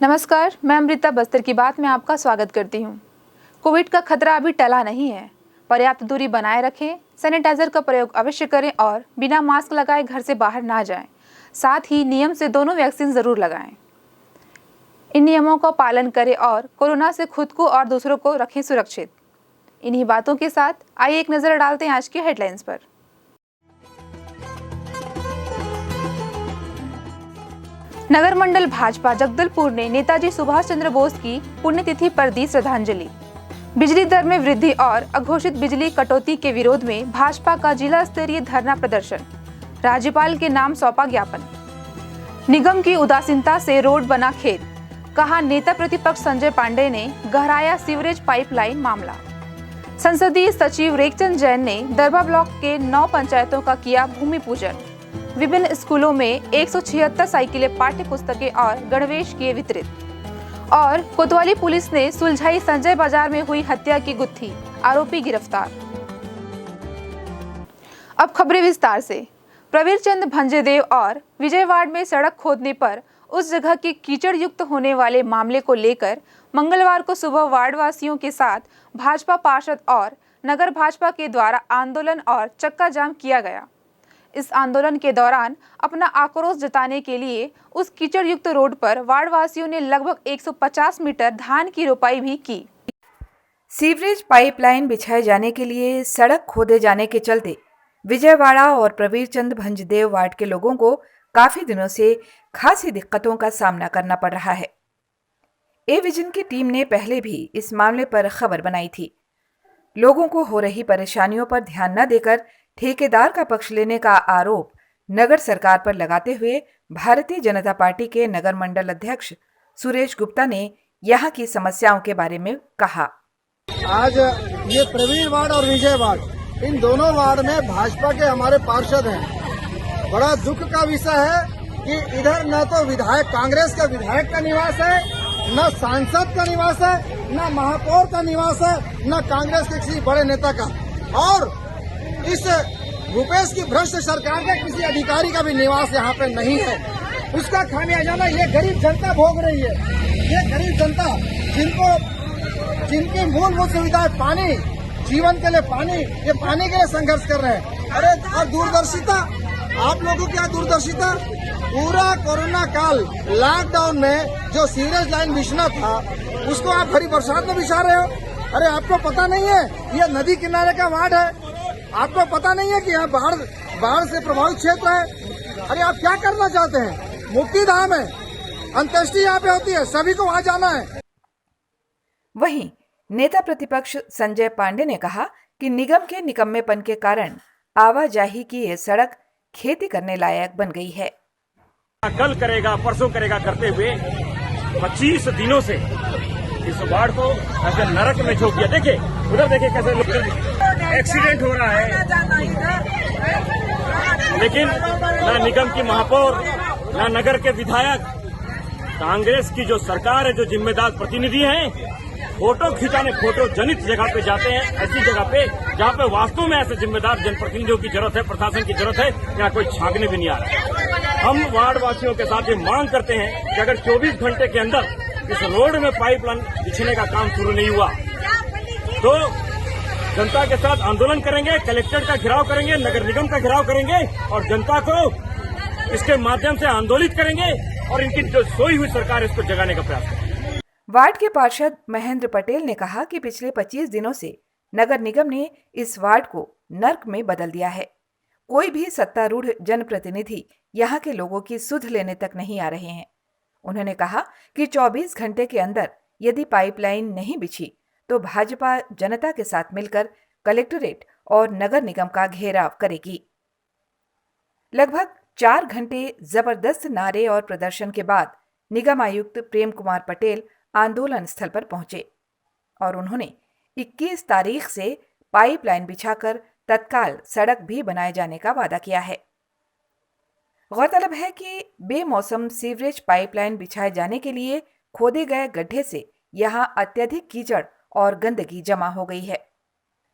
नमस्कार, मैं अमृता बस्तर की बात में आपका स्वागत करती हूं। कोविड का खतरा अभी टला नहीं है। पर्याप्त दूरी बनाए रखें, सैनिटाइजर का प्रयोग अवश्य करें और बिना मास्क लगाए घर से बाहर ना जाएं। साथ ही नियम से दोनों वैक्सीन जरूर लगाएं। इन नियमों का पालन करें और कोरोना से खुद को और दूसरों को रखें सुरक्षित। इन्हीं बातों के साथ आइए एक नजर डालते हैं आज की हेडलाइंस पर। नगर मंडल भाजपा जगदलपुर ने नेताजी सुभाष चंद्र बोस की पुण्यतिथि पर दी श्रद्धांजलि। बिजली दर में वृद्धि और अघोषित बिजली कटौती के विरोध में भाजपा का जिला स्तरीय धरना प्रदर्शन। राज्यपाल के नाम सौंपा ज्ञापन। निगम की उदासीनता से रोड बना खेत, कहा नेता प्रतिपक्ष संजय पांडे ने गहराया सीवरेज पाइपलाइन मामला। संसदीय सचिव रेखचंद जैन ने दरबा ब्लॉक के 9 पंचायतों का किया भूमि पूजन। विभिन्न स्कूलों में 176 साइकिलें, पाठ्य पुस्तकें और गणवेश किए वितरित। और कोतवाली पुलिस ने सुलझाई संजय बाजार में हुई हत्या की गुत्थी, आरोपी गिरफ्तार। अब खबरें विस्तार से। प्रवीर चंद भंजेदेव और विजयवाड़ा में सड़क खोदने पर उस जगह के कीचड़ युक्त होने वाले मामले को लेकर मंगलवार को सुबह वार्ड वासियों के साथ भाजपा पार्षद और नगर भाजपा के द्वारा आंदोलन और चक्का जाम किया गया। इस आंदोलन के दौरान अपना आक्रोश जताने के लिए उस कीचड़ युक्त रोड पर वार्ड वासियों ने लगभग 150 मीटर धान की रोपाई भी की। सीवरेज पाइपलाइन बिछाए जाने के लिए सड़क खोदे जाने के चलते विजयवाड़ा और प्रवीर चंद भंजदेव वार्ड के लोगों को काफी दिनों से खासी दिक्कतों का सामना करना पड़ रहा है। ए विजन की टीम ने पहले भी इस मामले पर खबर बनाई थी। लोगों को हो रही परेशानियों पर ध्यान न देकर ठेकेदार का पक्ष लेने का आरोप नगर सरकार पर लगाते हुए भारतीय जनता पार्टी के नगर मंडल अध्यक्ष सुरेश गुप्ता ने यहां की समस्याओं के बारे में कहा। आज ये प्रवीण वार्ड और विजय वार्ड, इन दोनों वार्ड में भाजपा के हमारे पार्षद हैं। बड़ा दुख का विषय है कि इधर न तो विधायक, कांग्रेस का विधायक का निवास है, न सांसद का निवास है, न महापौर का निवास है, न कांग्रेस के किसी बड़े नेता का, और इस भूपेश की भ्रष्ट सरकार के किसी अधिकारी का भी निवास यहाँ पे नहीं है। उसका खामियाजा ये गरीब जनता भोग रही है। ये गरीब जनता जिनकी मूलभूत सुविधाएं पानी, जीवन के लिए पानी, ये पानी के लिए संघर्ष कर रहे हैं। अरे और दूरदर्शिता, आप लोगों की दूरदर्शिता, पूरा कोरोना काल लॉकडाउन में जो सीवरेज लाइन बिछना था उसको आप भरी बरसात में बिछा रहे हो। अरे आपको पता नहीं है ये नदी किनारे का वार्ड है? आपको पता नहीं है कि यहाँ बाढ़ से प्रभावित क्षेत्र है? अरे आप क्या करना चाहते हैं? मुक्ति धाम है, अंत्येष्टि यहाँ पे होती है, सभी को वहाँ जाना है। वहीं नेता प्रतिपक्ष संजय पांडे ने कहा कि निगम के निकम्मेपन के कारण आवाजाही की ये सड़क खेती करने लायक बन गई है। कल करेगा, परसों करेगा करते हुए 25 दिनों से इस वार्ड को ऐसे नरक में झोंक दिया। देखिए उधर, देखिए कैसे एक्सीडेंट हो रहा है, लेकिन न निगम की महापौर, न नगर के विधायक, कांग्रेस की जो सरकार है, जो जिम्मेदार प्रतिनिधि हैं, फोटो खिंचाने, फोटो जनित जगह पे जाते हैं, ऐसी जगह पे जहाँ पे वास्तव में ऐसे जिम्मेदार जनप्रतिनिधियों की जरूरत है, प्रशासन की जरूरत है, यहाँ कोई झांकने भी नहीं आ रहा। हम वार्ड वासियों के साथ ये मांग करते हैं कि अगर 24 घंटे के अंदर इस रोड में पाइपलाइन बिछने का काम शुरू नहीं हुआ तो जनता के साथ आंदोलन करेंगे, कलेक्टर का घेराव करेंगे, नगर निगम का घेराव करेंगे और जनता को इसके माध्यम से आंदोलित करेंगे और इनकी जो सोई हुई सरकार है इसको जगाने का प्रयास करेंगे। वार्ड के पार्षद महेंद्र पटेल ने कहा कि पिछले 25 दिनों से नगर निगम ने इस वार्ड को नर्क में बदल दिया है। कोई भी सत्तारूढ़ जनप्रतिनिधि यहाँ के लोगों की सुध लेने तक नहीं आ रहे हैं। उन्होंने कहा कि 24 घंटे के अंदर यदि पाइपलाइन नहीं बिछी तो भाजपा जनता के साथ मिलकर कलेक्टरेट और नगर निगम का घेराव करेगी। लगभग 4 घंटे जबरदस्त नारे और प्रदर्शन के बाद निगम आयुक्त प्रेम कुमार पटेल आंदोलन स्थल पर पहुंचे और उन्होंने 21 तारीख से पाइपलाइन बिछाकर तत्काल सड़क भी बनाए जाने का वादा किया है। गौरतलब है कि बेमौसम सीवरेज पाइपलाइन बिछाए जाने के लिए खोदे गए गड्ढे से यहां अत्यधिक कीचड़ और गंदगी जमा हो गई है।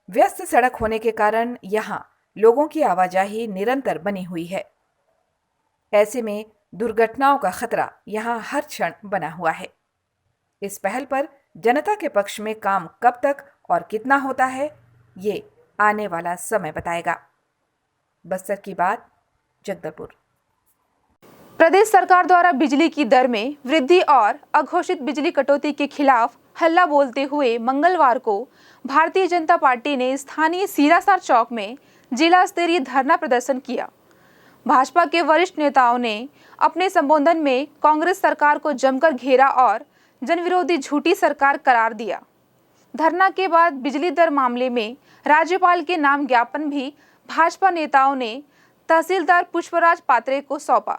व्यस्त सड़क होने के कारण यहां लोगों की आवाजाही निरंतर बनी हुई है। ऐसे में दुर्घटनाओं का खतरा यहाँ हर क्षण बना हुआ है। इस पहल पर जनता के पक्ष में काम कब तक और कितना होता है, ये आने वाला समय बताएगा। बस्तर की बात, जगदलपुर। प्रदेश सरकार द्वारा बिजली की दर में वृद्धि और अघोषित बिजली कटौती के खिलाफ हल्ला बोलते हुए मंगलवार को भारतीय जनता पार्टी ने स्थानीय सीरासार चौक में जिला स्तरीय धरना प्रदर्शन किया। भाजपा के वरिष्ठ नेताओं ने अपने संबोधन में कांग्रेस सरकार को जमकर घेरा और जनविरोधी झूठी सरकार करार दिया। धरना के बाद बिजली दर मामले में राज्यपाल के नाम ज्ञापन भी भाजपा नेताओं ने तहसीलदार पुष्पराज पात्रे को सौंपा।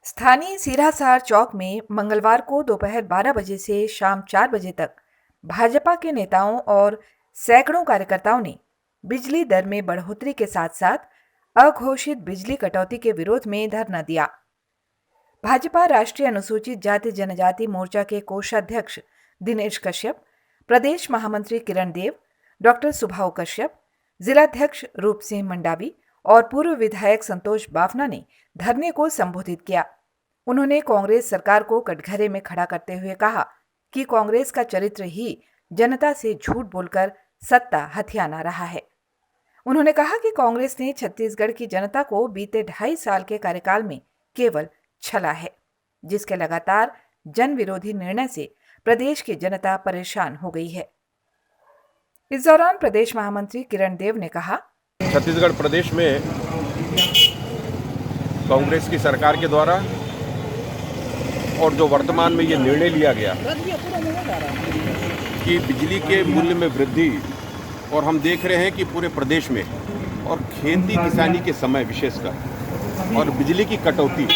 स्थानीय सीरासार चौक में मंगलवार को दोपहर 12 बजे से शाम 4 बजे तक भाजपा के नेताओं और सैकड़ों कार्यकर्ताओं ने बिजली दर में बढ़ोतरी के साथ साथ अघोषित बिजली कटौती के विरोध में धरना दिया। भाजपा राष्ट्रीय अनुसूचित जाति जनजाति मोर्चा के कोषाध्यक्ष दिनेश कश्यप, प्रदेश महामंत्री किरण देव, डॉक्टर सुभाव कश्यप, जिलाध्यक्ष रूप सिंह मंडावी और पूर्व विधायक संतोष बाफना ने धरने को संबोधित किया। उन्होंने कांग्रेस सरकार को कटघरे में खड़ा करते हुए कहा कि कांग्रेस का चरित्र ही जनता से झूठ बोलकर सत्ता हथियाना रहा है। उन्होंने कहा कि कांग्रेस ने छत्तीसगढ़ की जनता को बीते 2.5 साल के कार्यकाल में केवल छला है, जिसके लगातार जन विरोधी निर्णय से प्रदेश की जनता परेशान हो गई है। इस दौरान प्रदेश महामंत्री किरण देव ने कहा, छत्तीसगढ़ प्रदेश में कांग्रेस की सरकार के द्वारा और जो वर्तमान में ये निर्णय लिया गया कि बिजली के मूल्य में वृद्धि, और हम देख रहे हैं कि पूरे प्रदेश में और खेती किसानी के समय विशेषकर और बिजली की कटौती,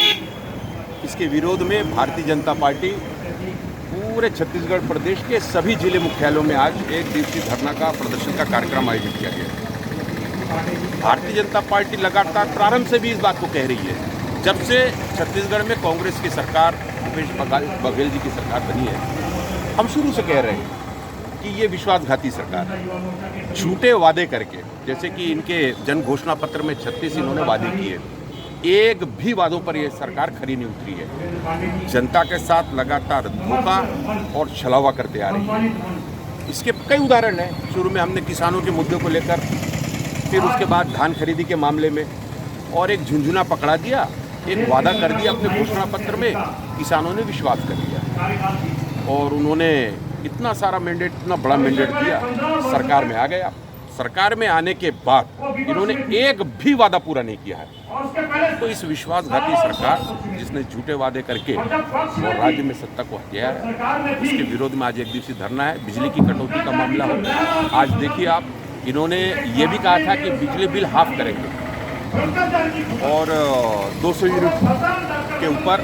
इसके विरोध में भारतीय जनता पार्टी पूरे छत्तीसगढ़ प्रदेश के सभी जिले मुख्यालयों में आज एक दिवसीय धरना का प्रदर्शन का कार्यक्रम आयोजित किया गया। भारतीय जनता पार्टी लगातार प्रारंभ से भी इस बात को कह रही है, जब से छत्तीसगढ़ में कांग्रेस की सरकार, भूपेश बघेल जी की सरकार बनी है, हम शुरू से कह रहे हैं कि ये विश्वासघाती सरकार है। झूठे वादे करके, जैसे कि इनके जन घोषणा पत्र में 36 इन्होंने वादे किए, एक भी वादों पर ये सरकार खरी नहीं उतरी है। जनता के साथ लगातार धोखा और छलावा करते आ रही है। इसके कई उदाहरण हैं। शुरू में हमने किसानों के मुद्दों को लेकर, फिर उसके बाद धान खरीदी के मामले में, और एक झुंझुना पकड़ा दिया, एक वादा कर दिया अपने घोषणा पत्र में, किसानों ने विश्वास कर लिया और उन्होंने इतना सारा मैंडेट, इतना बड़ा मैंडेट दिया, सरकार में आ गया। सरकार में आने के बाद इन्होंने एक भी वादा पूरा नहीं किया है। तो इस विश्वासघाती सरकार, जिसने झूठे वादे करके और राज्य में सत्ता को हथियाया है, उसके विरोध में आज एक दिवसीय धरना है। बिजली की कटौती का मामला हो, आज देखिए आप, इन्होंने ये भी कहा था कि बिजली बिल हाफ करेंगे और 200 यूनिट के ऊपर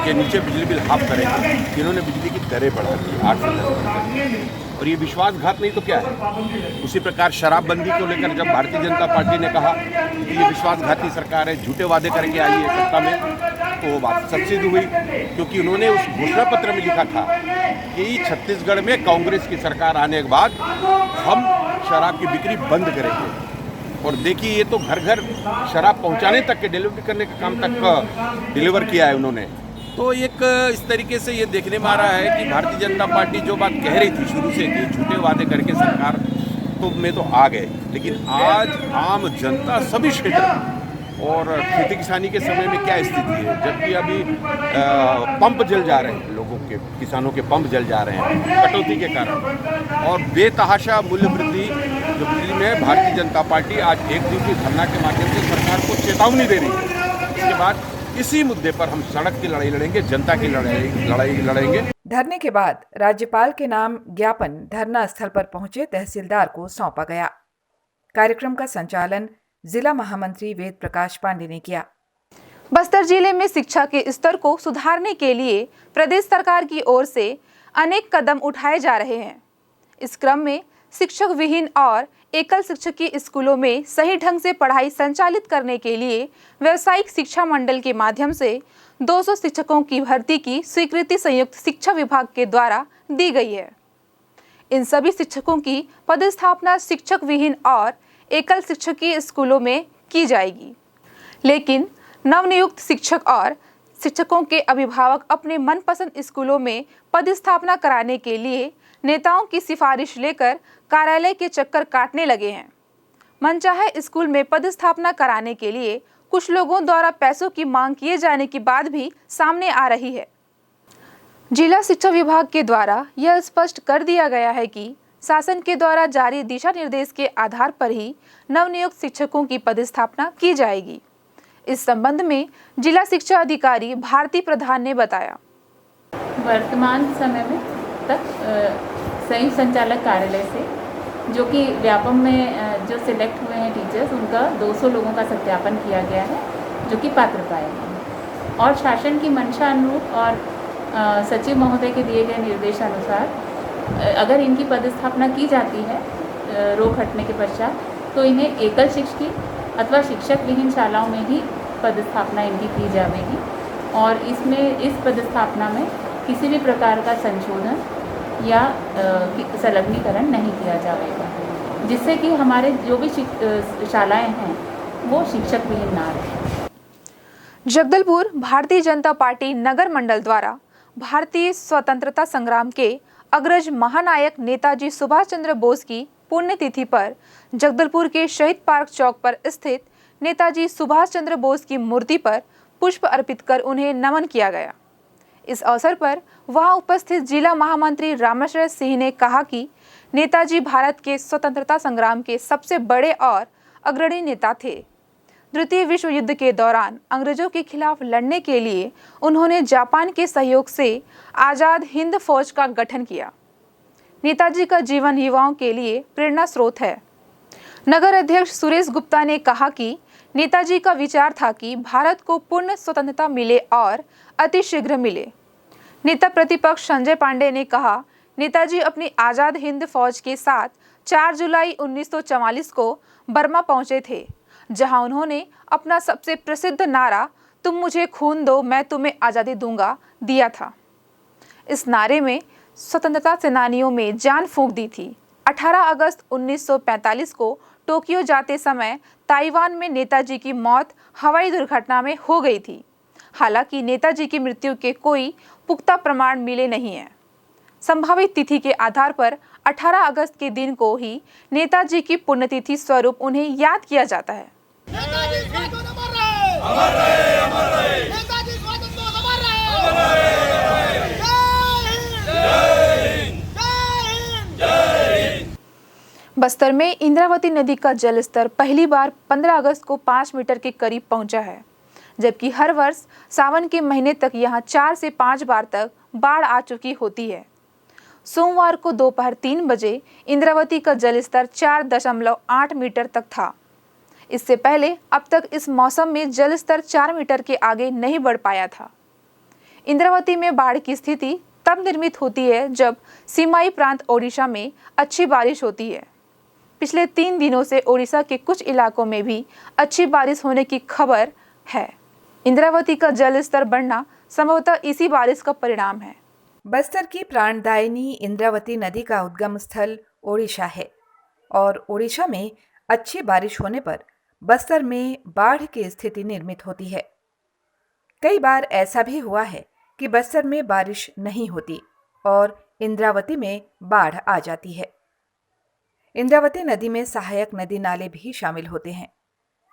के नीचे बिजली बिल हाफ करेंगे। इन्होंने बिजली की दरें बढ़ा दी 8 से 10%। और ये विश्वासघात नहीं तो क्या है। उसी प्रकार शराबबंदी को लेकर जब भारतीय जनता पार्टी ने कहा कि ये विश्वासघाती सरकार है, झूठे वादे करके आई है सत्ता में, तो वो बात सच्ची हुई, क्योंकि उन्होंने उस घोषणा पत्र में लिखा था कि छत्तीसगढ़ में कांग्रेस की सरकार आने के बाद हम शराब की बिक्री बंद करेंगे। और देखिए, ये तो घर घर शराब पहुंचाने तक के, डिलीवरी करने के काम तक डिलीवर किया है उन्होंने। तो एक इस तरीके से ये देखने में आ रहा है कि भारतीय जनता पार्टी जो बात कह रही थी शुरू से कि झूठे वादे करके सरकार में तो आ गए, लेकिन आज आम जनता सभी क्षेत्र और खेती किसानी के समय में क्या स्थिति है, जबकि अभी पंप जल जा रहे हैं, लोगों के, किसानों के पंप जल जा रहे हैं कटौती के कारण, और बेतहाशा मूल्य वृद्धि जो बिजली में भारतीय जनता पार्टी आज एक दिवसीय धरना के माध्यम से सरकार को चेतावनी दे रही है। इसके बाद इसी मुद्दे पर हम सड़क की लड़ाई लड़ेंगे, जनता की लड़ाई लड़ेंगे। धरने के बाद राज्यपाल के नाम ज्ञापन धरना स्थल पर पहुंचे तहसीलदार को सौंपा गया। कार्यक्रम का संचालन जिला महामंत्री वेद प्रकाश पांडे ने किया। बस्तर जिले में शिक्षा के स्तर को सुधारने के लिए प्रदेश सरकार की ओर से अनेक कदम उठाए जा रहे हैं। इस क्रम में शिक्षक विहीन और एकल शिक्षकी स्कूलों में सही ढंग से पढ़ाई संचालित करने के लिए व्यावसायिक शिक्षा मंडल के माध्यम से 200 शिक्षकों की भर्ती की स्वीकृति संयुक्त शिक्षा विभाग के द्वारा दी गई है। इन सभी शिक्षकों की पदस्थापना शिक्षक विहीन और एकल शिक्षकी स्कूलों में की जाएगी, लेकिन नवनियुक्त शिक्षक और शिक्षकों के अभिभावक अपने मनपसंद स्कूलों में पदस्थापना कराने के लिए नेताओं की सिफारिश लेकर कार्यालय के चक्कर काटने लगे हैं। मनचाहे स्कूल में पदस्थापना कराने के लिए कुछ लोगों द्वारा पैसों की मांग किए जाने की बात भी सामने आ रही है। जिला शिक्षा विभाग के द्वारा यह स्पष्ट कर दिया गया है कि शासन के द्वारा जारी दिशा निर्देश के आधार पर ही नवनियुक्त शिक्षकों की पदस्थापना की जाएगी। इस संबंध में जिला शिक्षा अधिकारी भारती प्रधान ने बताया, वर्तमान समय में तक संयुक्त संचालक कार्यालय से जो कि व्यापम में जो सिलेक्ट हुए हैं टीचर्स, उनका 200 लोगों का सत्यापन किया गया है जो कि पात्र पाए गए हैं और शासन की मंशा अनुरूप और सचिव महोदय के दिए गए निर्देश अनुसार अगर इनकी पदस्थापना की जाती है रोक हटने के पश्चात, तो इन्हें एकल शिक्षकी अथवा शिक्षक विहीन शालाओं में ही पदस्थापना इनकी की जाएगी और इसमें इस पदस्थापना में किसी भी प्रकार का संशोधन या संलग्नीकरण नहीं किया जाएगा, जिससे कि हमारे जो भी शालाएं हैं वो शिक्षक विहीन ना रहे। जगदलपुर भारतीय जनता पार्टी नगर मंडल द्वारा भारतीय स्वतंत्रता संग्राम के अग्रज महानायक नेताजी सुभाष चंद्र बोस की पुण्यतिथि पर जगदलपुर के शहीद पार्क चौक पर स्थित नेताजी सुभाष चंद्र बोस की मूर्ति पर पुष्प अर्पित कर उन्हें नमन किया गया। इस अवसर पर वहां उपस्थित जिला महामंत्री रामेश्वर सिंह ने कहा कि नेताजी भारत के स्वतंत्रता संग्राम के सबसे बड़े और अग्रणी नेता थे। द्वितीय विश्व युद्ध के दौरान अंग्रेजों के खिलाफ लड़ने के लिए उन्होंने जापान के सहयोग से आजाद हिंद फौज का गठन किया। नेताजी का जीवन युवाओं के लिए प्रेरणा स्रोत है। नगर अध्यक्ष सुरेश गुप्ता ने कहा कि नेताजी का विचार था कि भारत को पूर्ण स्वतंत्रता मिले और अतिशीघ्र मिले। नेता प्रतिपक्ष संजय पांडे ने कहा, नेताजी अपनी आजाद हिंद फौज के साथ 4 जुलाई 1944 को बर्मा पहुंचे थे, जहां उन्होंने अपना सबसे प्रसिद्ध नारा "तुम मुझे खून दो, मैं तुम्हें आज़ादी दूंगा" दिया था। इस नारे में स्वतंत्रता सेनानियों में जान फूंक दी थी। 18 अगस्त 1945 को टोक्यो जाते समय ताइवान में नेताजी की मौत हवाई दुर्घटना में हो गई थी। हालांकि नेताजी की मृत्यु के कोई पुख्ता प्रमाण मिले नहीं हैं। संभावित तिथि के आधार पर 18 अगस्त के दिन को ही नेताजी की पुण्यतिथि स्वरूप उन्हें याद किया जाता है। नेताजी स्वातंत्र्य अमर रहे, अमर रहे, अमर रहे। नेताजी स्वातंत्र्य अमर रहे, अमर रहे। जय हिंद, जय हिंद, जय हिंद। बस्तर में इंद्रावती नदी का जलस्तर पहली बार 15 अगस्त को 5 मीटर के करीब पहुंचा है, जबकि हर वर्ष सावन के महीने तक यहां 4 से 5 बार तक बाढ़ आ चुकी होती है। सोमवार को दोपहर 3 बजे इंद्रावती का जलस्तर 4.8 मीटर तक था। इससे पहले अब तक इस मौसम में जलस्तर 4 मीटर के आगे नहीं बढ़ पाया था। इंद्रावती में बाढ़ की स्थिति तब निर्मित होती है जब सीमाई प्रांत ओडिशा में अच्छी बारिश होती है। पिछले 3 दिनों से ओडिशा के कुछ इलाकों में भी अच्छी बारिश होने की खबर है। इंद्रावती का जलस्तर बढ़ना संभवतः इसी बारिश का परिणाम है। बस्तर की प्राणदायिनी इंद्रावती नदी का उद्गम स्थल ओडिशा है और ओडिशा में अच्छी बारिश होने पर बस्तर में बाढ़ की स्थिति निर्मित होती है। कई बार ऐसा भी हुआ है कि बस्तर में बारिश नहीं होती और इंद्रावती में बाढ़ आ जाती है। इंद्रावती नदी में सहायक नदी नाले भी शामिल होते हैं।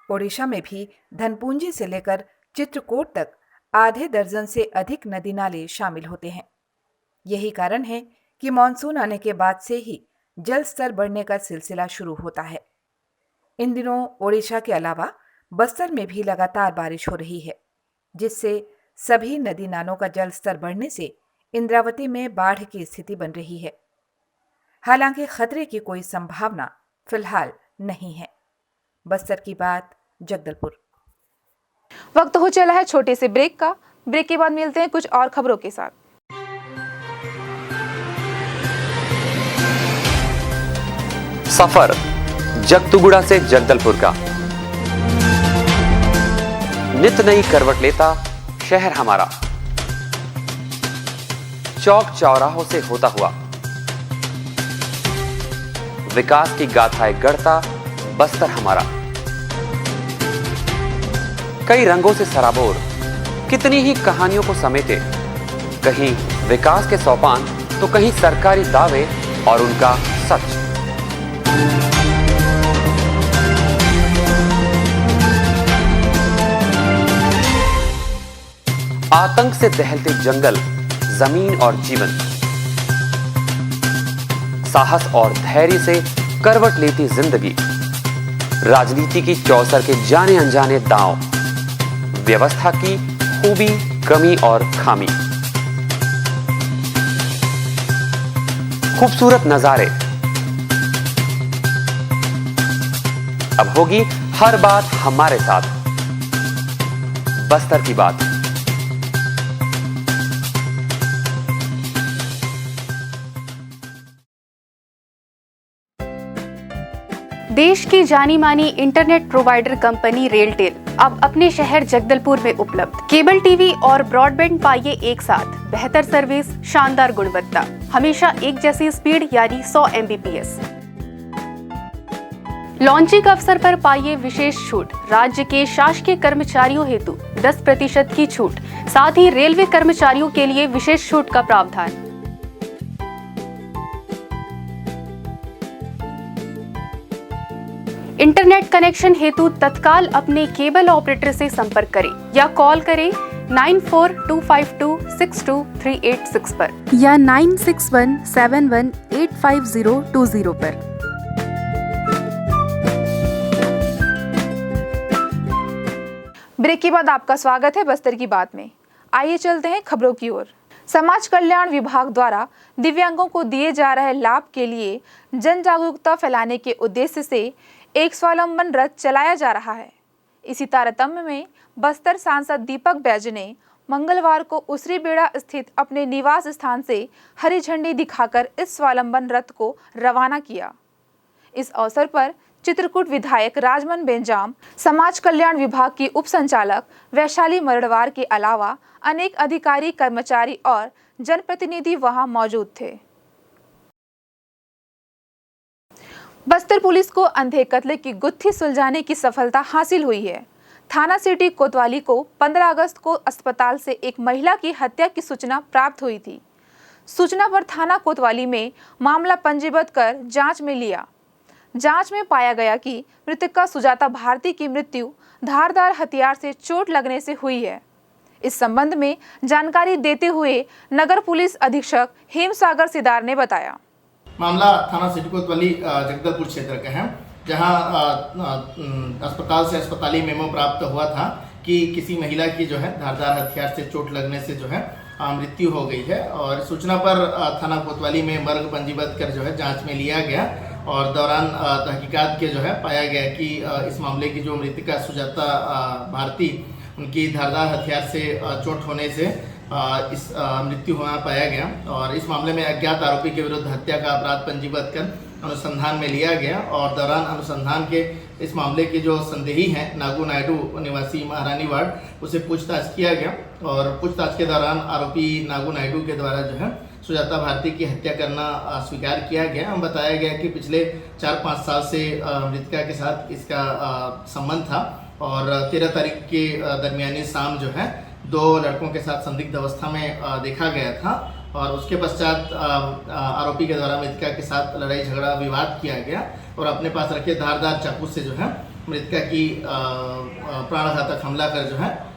ओडिशा में भी धनपुंजी से लेकर चित्रकूट तक आधे दर्जन से अधिक नदी नाले शामिल होते हैं। यही कारण है कि मानसून आने के बाद से ही जल स्तर बढ़ने का सिलसिला शुरू होता है। इन दिनों ओडिशा के अलावा बस्तर में भी लगातार बारिश हो रही है, जिससे सभी नदी नालों का जल स्तर बढ़ने से इंद्रावती में बाढ़ की स्थिति बन रही है। हालांकि खतरे की कोई संभावना फिलहाल नहीं है। बस्तर की बात, जगदलपुर। वक्त हो चला है छोटे से ब्रेक का। ब्रेक के बाद मिलते हैं कुछ और खबरों के साथ। सफर जगतुगुड़ा से जगदलपुर का नित नई करवट लेता शहर हमारा, चौक चौराहों से होता हुआ विकास की गाथाएं गढ़ता बस्तर हमारा। कई रंगों से सराबोर कितनी ही कहानियों को समेटे, कहीं विकास के सोपान तो कहीं सरकारी दावे और उनका सच। आतंक से दहलते जंगल, जमीन और जीवन, साहस और धैर्य से करवट लेती जिंदगी, राजनीति की चौसर के जाने अनजाने दांव, व्यवस्था की खूबी, कमी और खामी, खूबसूरत नजारे। अब होगी हर बात हमारे साथ, बस्तर की बात। देश की जानी मानी इंटरनेट प्रोवाइडर कंपनी रेलटेल अब अपने शहर जगदलपुर में उपलब्ध। केबल टीवी और ब्रॉडबैंड पाइए एक साथ, बेहतर सर्विस, शानदार गुणवत्ता, हमेशा एक जैसी स्पीड यानी 100 Mbps। लॉन्चिंग अवसर पर पाइए विशेष छूट, राज्य के शासकीय कर्मचारियों हेतु 10% की छूट, साथ ही रेलवे कर्मचारियों के लिए विशेष छूट का प्रावधान। इंटरनेट कनेक्शन हेतु तत्काल अपने केबल ऑपरेटर से संपर्क करें या कॉल करें 9425262386 पर या 9617185020 पर। ब्रेक के बाद आपका स्वागत है बस्तर की बात में। आइए चलते हैं खबरों की ओर। समाज कल्याण विभाग द्वारा दिव्यांगों को दिए जा रहे लाभ के लिए जन जागरूकता फैलाने के उद्देश्य से एक स्वावलंबन रथ चलाया जा रहा है। इसी तारतम्य में बस्तर सांसद दीपक बैज ने मंगलवार को उसरी बेड़ा स्थित अपने निवास स्थान से हरी झंडी दिखाकर इस स्वावलंबन रथ को रवाना किया। इस अवसर पर चित्रकूट विधायक राजमन बेंजाम, समाज कल्याण विभाग की उप संचालक वैशाली मरड़वार के अलावा अनेक अधिकारी, कर्मचारी और जनप्रतिनिधि वहां मौजूद थे। बस्तर पुलिस को अंधे कत्ल की गुत्थी सुलझाने की सफलता हासिल हुई है। थाना सिटी कोतवाली को 15 अगस्त को अस्पताल से एक महिला की हत्या की सूचना प्राप्त हुई थी। सूचना पर थाना कोतवाली में मामला पंजीबद्ध कर जांच में लिया। जांच में पाया गया कि मृतका सुजाता भारती की मृत्यु धारदार हथियार से चोट लगने से हुई है। इस संबंध में जानकारी देते हुए नगर पुलिस अधीक्षक हेमसागर सिदार ने बताया। मामला थाना सिटी कोतवाली जगदलपुर क्षेत्र का है, जहां अस्पताल से अस्पताली मेमो प्राप्त हुआ था कि किसी महिला की जो है धारदार हथियार से चोट लगने से जो है मृत्यु हो गई है। और सूचना पर थाना कोतवाली में मर्ग पंजीबद्ध कर जो है जांच में लिया गया और दौरान तहकीकात के जो है पाया गया कि इस मामले की जो मृतका सुजाता भारती, उनकी धारदार हथियार से चोट होने से इस मृत्यु होना पाया गया। और इस मामले में अज्ञात आरोपी के विरुद्ध हत्या का अपराध पंजीबद्ध कर अनुसंधान में लिया गया और दौरान अनुसंधान के इस मामले के जो संदेही हैं नागू नायडू निवासी महारानी वार्ड, उसे पूछताछ किया गया और पूछताछ के दौरान आरोपी नागू नायडू के द्वारा जो है सुजाता भारती की हत्या करना स्वीकार किया गया। हम बताया गया कि पिछले 4-5 साल से मृतका के साथ इसका संबंध था और 13 तारीख के दरमियानी शाम जो है 2 लड़कों के साथ संदिग्ध अवस्था में देखा गया था और उसके पश्चात आरोपी के द्वारा मृतका के साथ लड़ाई झगड़ा विवाद किया गया और अपने पास रखे धारदार चाकू से जो है मृतका की प्राणघातक हमला कर जो है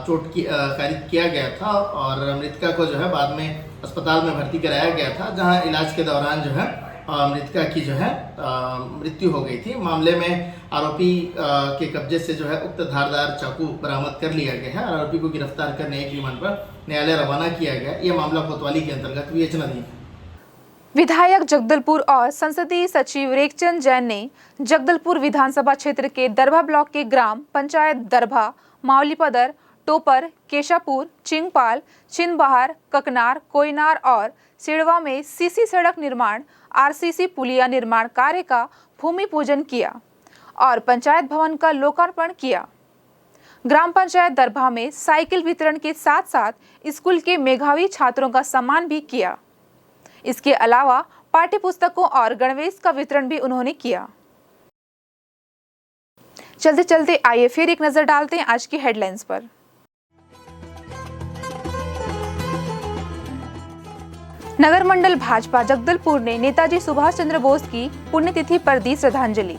चोट की कारित किया गया था और मृतका को जो है बाद में अस्पताल में भर्ती कराया गया था, जहां इलाज के दौरान जो है मृतका की जो है मृत्यु हो गई थी। मामले में आरोपी के कब्जे से जो है उक्त धारदार चाकू बरामद कर लिया गया है और आरोपी को गिरफ्तार कर न्यायिक रिमांड पर न्यायालय रवाना किया गया। यह मामला कोतवाली के अंतर्गत विवेचनाधीन है। विधायक जगदलपुर और संसदीय सचिव रेखचंद जैन ने जगदलपुर विधानसभा क्षेत्र के दरभा ब्लॉक के ग्राम पंचायत दरभा, मावलीपदर, टोपर, केशापुर, चिंगपाल, छिंदबहार, ककनार, कोयनार और सिड़वा में सीसी सड़क निर्माण, आरसीसी पुलिया निर्माण कार्य का भूमि पूजन किया और पंचायत भवन का लोकार्पण किया। ग्राम पंचायत दरभा में साइकिल वितरण के साथ साथ स्कूल के मेधावी छात्रों का सम्मान भी किया। इसके अलावा पाठ्य पुस्तकों और गणवेश का वितरण भी उन्होंने किया। चलते चलते आइए फिर एक नजर डालते हैं आज की हेडलाइंस पर। नगर मंडल भाजपा जगदलपुर ने नेताजी सुभाष चंद्र बोस की पुण्यतिथि पर दी श्रद्धांजलि।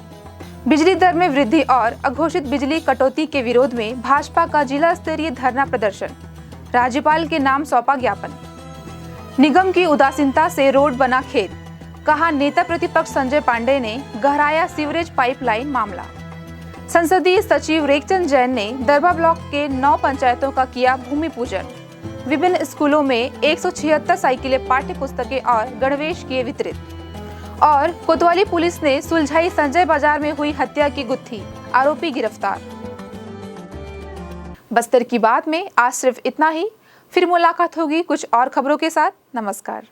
बिजली दर में वृद्धि और अघोषित बिजली कटौती के विरोध में भाजपा का जिला स्तरीय धरना प्रदर्शन, राज्यपाल के नाम सौंपा ज्ञापन। निगम की उदासीनता से रोड बना खेत, कहा नेता प्रतिपक्ष संजय पांडे ने गहराया सीवरेज पाइपलाइन मामला। संसदीय सचिव रेखचंद जैन ने दरबा ब्लॉक के 9 पंचायतों का किया भूमि पूजन। विभिन्न स्कूलों में 176 साइकिलें, पाठ्य पुस्तकें और गणवेश किए वितरित। और कोतवाली पुलिस ने सुलझाई संजय बाजार में हुई हत्या की गुत्थी, आरोपी गिरफ्तार। बस्तर की बात में आज सिर्फ इतना ही। फिर मुलाकात होगी कुछ और खबरों के साथ। नमस्कार।